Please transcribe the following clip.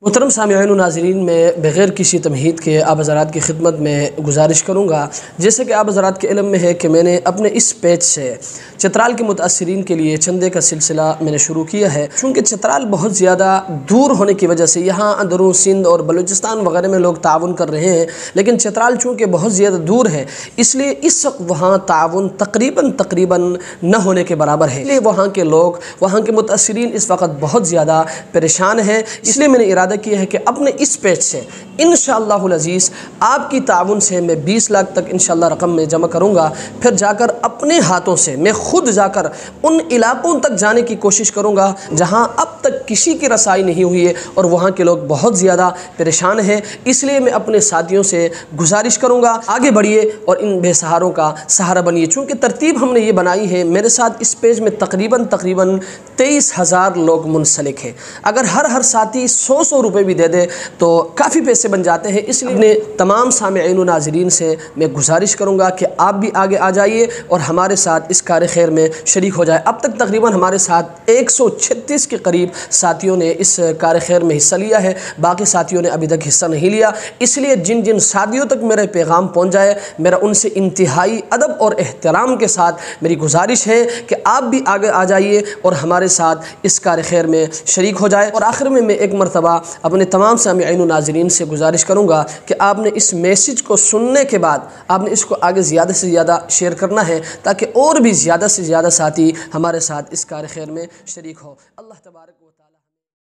محترم سامعین و ناظرین، میں بغیر کسی تمہید کے آپ حضرات کی خدمت میں گزارش کروں گا، جیسے کہ آپ حضرات کے علم میں ہے کہ میں نے اپنے اس پیج سے چترال کے متاثرین کے لیے چندے کا سلسلہ میں نے شروع کیا ہے۔ چونکہ چترال بہت زیادہ دور ہونے کی وجہ سے یہاں اندرون سندھ اور بلوچستان وغیرہ میں لوگ تعاون کر رہے ہیں، لیکن چترال چونکہ بہت زیادہ دور ہے، اس لیے اس وقت وہاں تعاون تقریباً نہ ہونے کے برابر ہے۔ اس لیے وہاں کے لوگ، وہاں کے متاثرین اس وقت بہت زیادہ پریشان ہیں۔ اس لیے میں نے ارادہ کیا ہے کہ اپنے اس پیج سے انشاءاللہ العزیز آپ کی تعاون سے میں 20 لاکھ تک انشاءاللہ رقم میں جمع کروں گا، پھر جا کر اپنے ہاتھوں سے میں خود جا کر ان علاقوں تک جانے کی کوشش کروں گا جہاں اب تک کسی کی رسائی نہیں ہوئی ہے اور وہاں کے لوگ بہت زیادہ پریشان ہیں۔ اس لیے میں اپنے ساتھیوں سے گزارش کروں گا، آگے بڑھیے اور ان بے سہاروں کا سہارا بنیے۔ چونکہ ترتیب ہم نے یہ بنائی ہے، میرے ساتھ اس پیج میں تقریباً 23,000 لوگ منسلک ہیں۔ اگر ہر ساتھی 100 روپے بھی دے دے تو کافی پیسے بن جاتے ہیں۔ اس لیے اپنے تمام سامعین و ناظرین سے میں گزارش کروں گا کہ آپ بھی آگے آ جائیے اور ہمارے ساتھ اس کار خیر میں شریک ہو جائے۔ اب تک تقریباً ہمارے ساتھ 136 کے قریب ساتھیوں نے اس کار خیر میں حصہ لیا ہے، باقی ساتھیوں نے ابھی تک حصہ نہیں لیا۔ اس لیے جن ساتھیوں تک میرا پیغام پہنچ جائے، میرا ان سے انتہائی ادب اور احترام کے ساتھ میری گزارش ہے کہ آپ بھی آگے آ جائیے اور ہمارے ساتھ اس کار خیر میں شریک ہو جائے۔ اور آخر میں ایک مرتبہ اپنے تمام سامعین و ناظرین سے گزارش کروں گا کہ آپ نے اس میسج کو سننے کے بعد آپ نے اس کو آگے زیادہ سے زیادہ شیئر کرنا ہے تاکہ اور بھی زیادہ سے زیادہ ساتھی ہمارے ساتھ اس کار خیر میں شریک ہو۔ اللہ تبارک و تعالی